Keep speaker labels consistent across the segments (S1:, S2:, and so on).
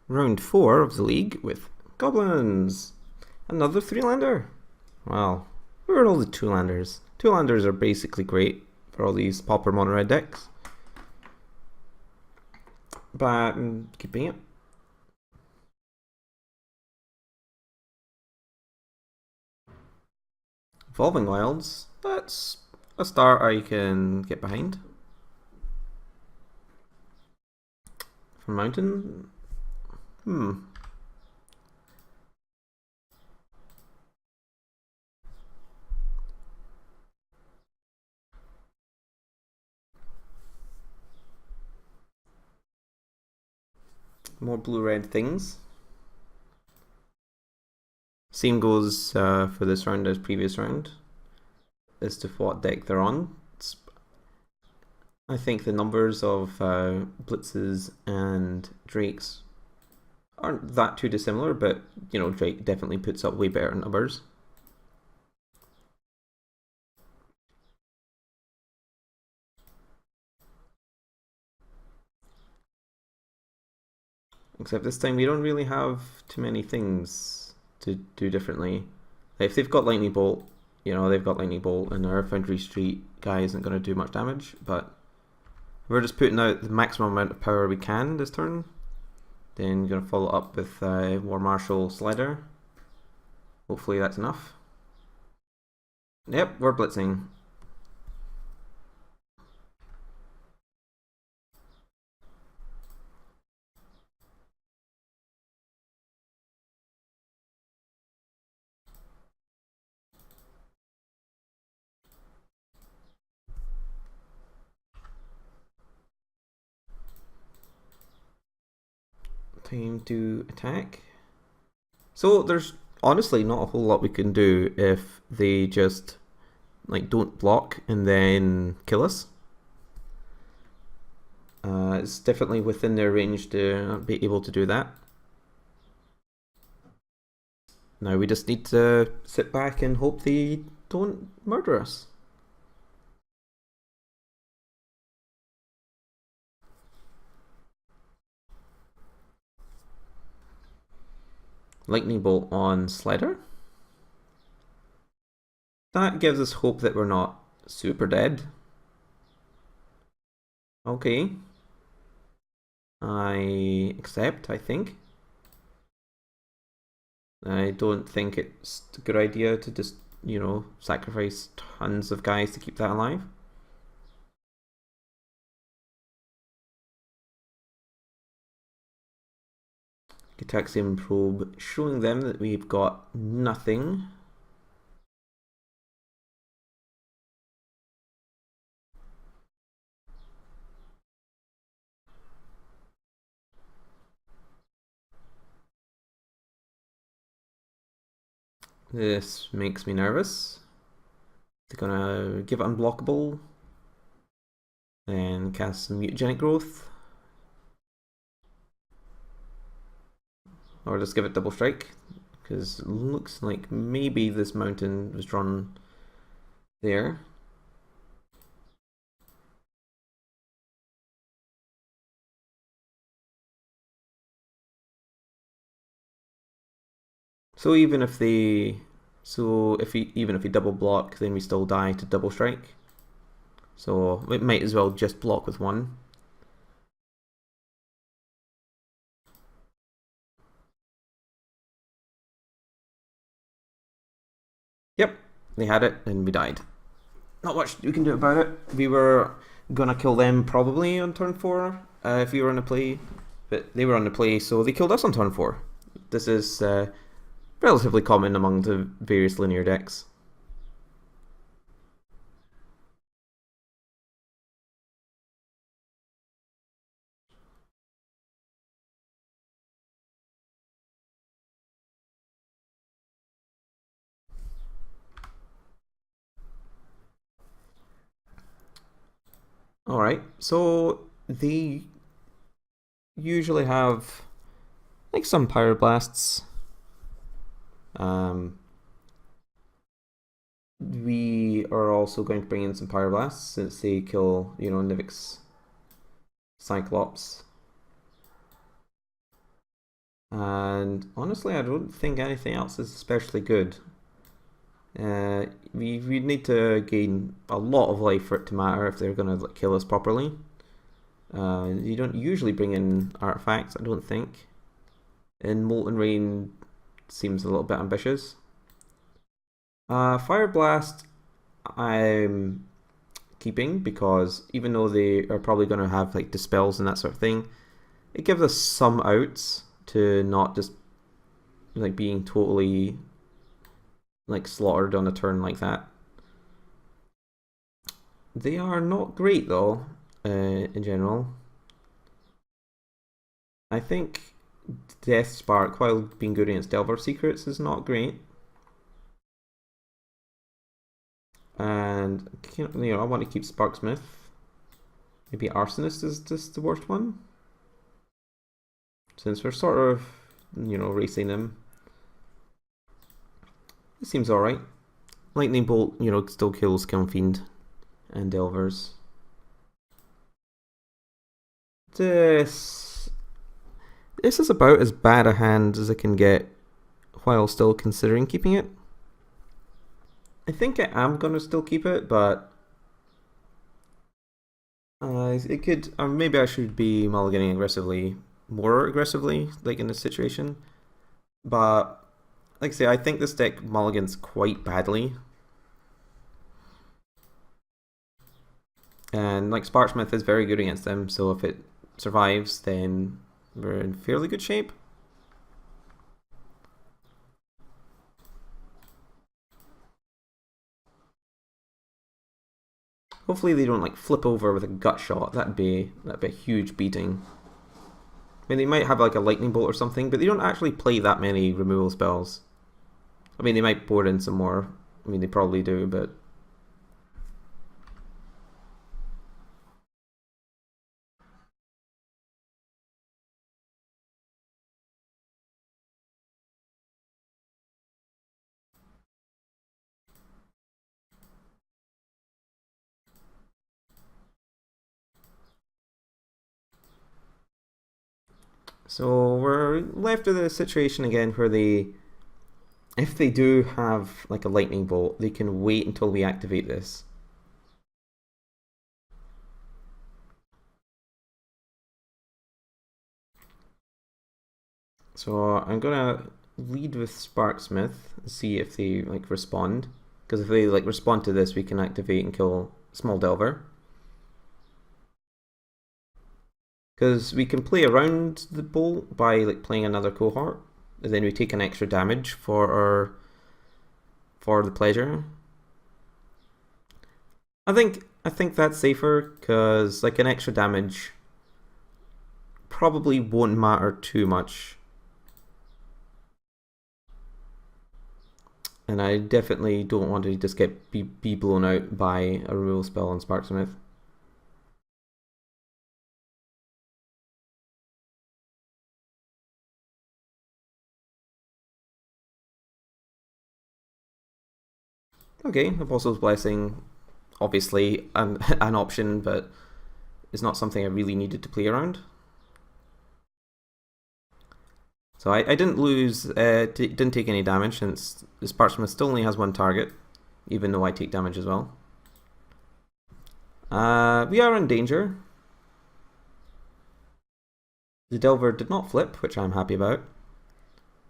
S1: Round 4 of the league with Goblins. Another 3-lander. Well, where are all the 2-landers? 2-landers are basically great for all these Pauper mono red decks. But I'm keeping it. Evolving Wilds. That's a start I can get behind. For Mountain. More blue-red things. Same goes for this round as previous round, as to what deck they're on. I think the numbers of Blitzes and Drakes aren't that too dissimilar, but you know, Drake definitely puts up way better numbers. Except this time we don't really have too many things to do differently. If they've got Lightning Bolt, you know, they've got Lightning Bolt, and our Foundry Street guy isn't going to do much damage, but we're just putting out the maximum amount of power we can this turn. Then going to follow up with War Marshal Slider. Hopefully that's enough. Yep, we're blitzing. Time to attack. So there's honestly not a whole lot we can do if they just like don't block and then kill us. It's definitely within their range to be able to do that. Now we just need to sit back and hope they don't murder us. Lightning Bolt on Slider. That gives us hope that we're not super dead. Okay. I accept, I think. I don't think it's a good idea to just, you know, sacrifice tons of guys to keep that alive. Gitaxian Probe showing them that we've got nothing. This makes me nervous. They're gonna give it unblockable and cast some mutagenic growth. Or just give it double strike, because it looks like maybe this mountain was drawn there. So even if they, even if we double block, then we still die to double strike. So it might as well just block with one. Yep, they had it and we died. Not much we can do about it. We were gonna kill them probably on turn 4 if we were on the play, but they were on the play, so they killed us on turn 4. This is relatively common among the various linear decks. Alright, so they usually have like some Pyroblasts. We are also going to bring in some Pyroblasts since they kill, you know, Nivix Cyclops. And honestly, I don't think anything else is especially good. We need to gain a lot of life for it to matter if they're going to kill us properly. You don't usually bring in artifacts, I don't think. And Molten Rain seems a little bit ambitious. Fire Blast, I'm keeping because even though they are probably going to have like dispels and that sort of thing, it gives us some outs to not just like being totally like slaughtered on a turn like that. They are not great though, in general. I think Death Spark, while being good against Delver Secrets, is not great. And I want to keep Sparksmith. Maybe Arsonist is just the worst one, since we're sort of racing them. It seems alright. Lightning Bolt, still kills Kiln Fiend and Delvers. This is about as bad a hand as I can get while still considering keeping it. I think I am going to still keep it, but it could, or maybe I should be mulliganing more aggressively, like in this situation. But like I say, I think this deck mulligans quite badly. And like Sparksmith is very good against them, so if it survives, then we're in fairly good shape. Hopefully they don't like flip over with a gut shot. That'd be a huge beating. I mean, they might have like a lightning bolt or something, but they don't actually play that many removal spells. I mean, they might board in some more. I mean, they probably do, but so we're left with a situation again where if they do have like a lightning bolt, they can wait until we activate this. So I'm gonna lead with Sparksmith and see if they like respond. Because if they like respond to this, we can activate and kill Small Delver. Because we can play around the bolt by like playing another cohort, and then we take an extra damage for the pleasure. I think that's safer because like an extra damage probably won't matter too much. And I definitely don't want to just be blown out by a removal spell on Sparksmith. Okay, Apostle's Blessing, obviously an option, but it's not something I really needed to play around. So I didn't didn't take any damage since the Sparksmith still only has one target, even though I take damage as well. We are in danger. The Delver did not flip, which I'm happy about.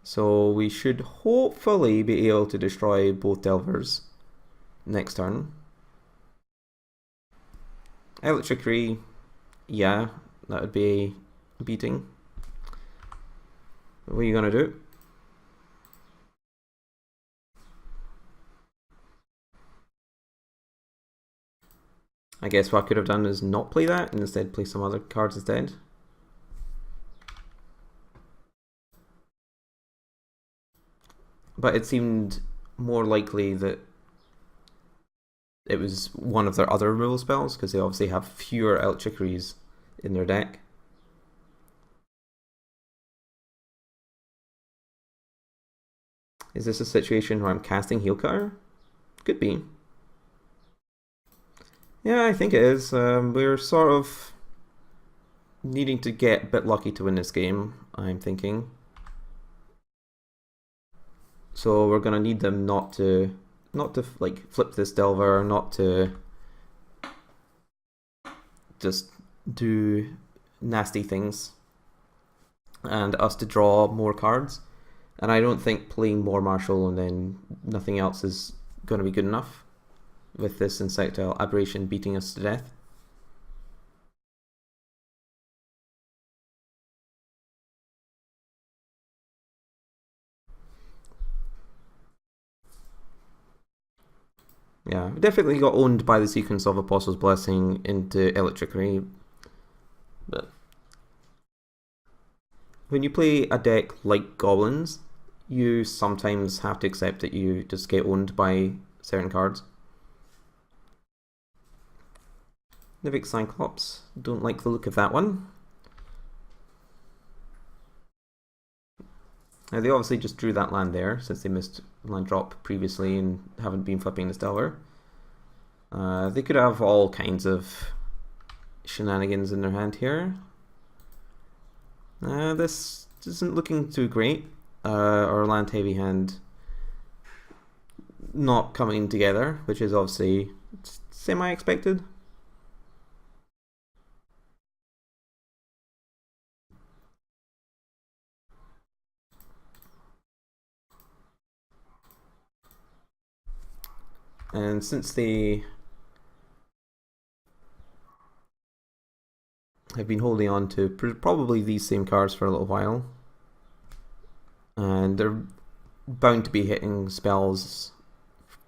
S1: So we should hopefully be able to destroy both Delvers next turn. Electricity, yeah, that would be a beating. What are you gonna do? I guess what I could have done is not play that and instead play some other cards instead. But it seemed more likely that it was one of their other removal spells because they obviously have fewer Electricities in their deck. Is this a situation where I'm casting Heal Cutter? Could be. Yeah, I think it is. We're sort of needing to get a bit lucky to win this game, I'm thinking. So we're gonna need them not to like flip this Delver, not to just do nasty things, and us to draw more cards. And I don't think playing more Marshall and then nothing else is going to be good enough with this Insectile Aberration beating us to death. Yeah, we definitely got owned by the sequence of Apostle's Blessing into Electricity. But when you play a deck like Goblins, you sometimes have to accept that you just get owned by certain cards. Nivik Cyclops, don't like the look of that one. Now they obviously just drew that land there since they missed land drop previously and haven't been flipping this Delver. They could have all kinds of shenanigans in their hand here. This isn't looking too great. Our land heavy hand not coming together, which is obviously semi-expected. And since they have been holding on to probably these same cards for a little while, and they're bound to be hitting spells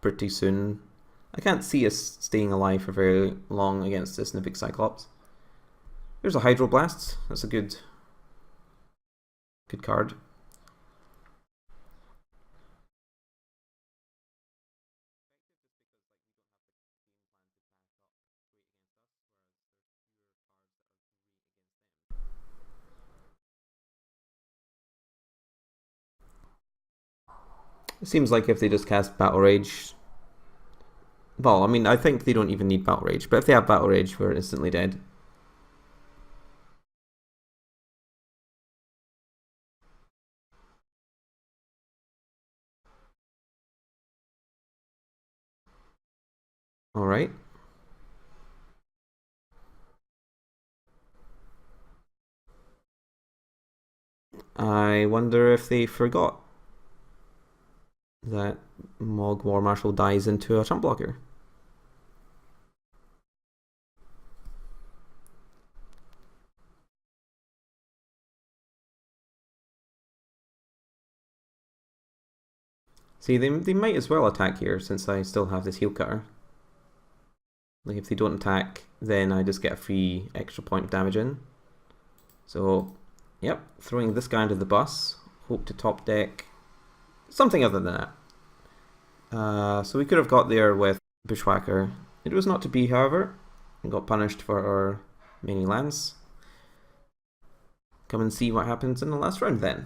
S1: pretty soon. I can't see us staying alive for very long against this Nivik Cyclops. There's a Hydroblast. That's a good card. It seems like if they just cast Battle Rage, well, I mean, I think they don't even need Battle Rage, but if they have Battle Rage, we're instantly dead. Alright. I wonder if they forgot that Mog War Marshal dies into a Chump Blocker. See, they might as well attack here since I still have this heal cutter. Like if they don't attack, then I just get a free extra point of damage in. So, yep, throwing this guy under the bus. Hope to top deck something other than that. So we could have got there with Bushwhacker. It was not to be, however. We got punished for our many lands. Come and see what happens in the last round then.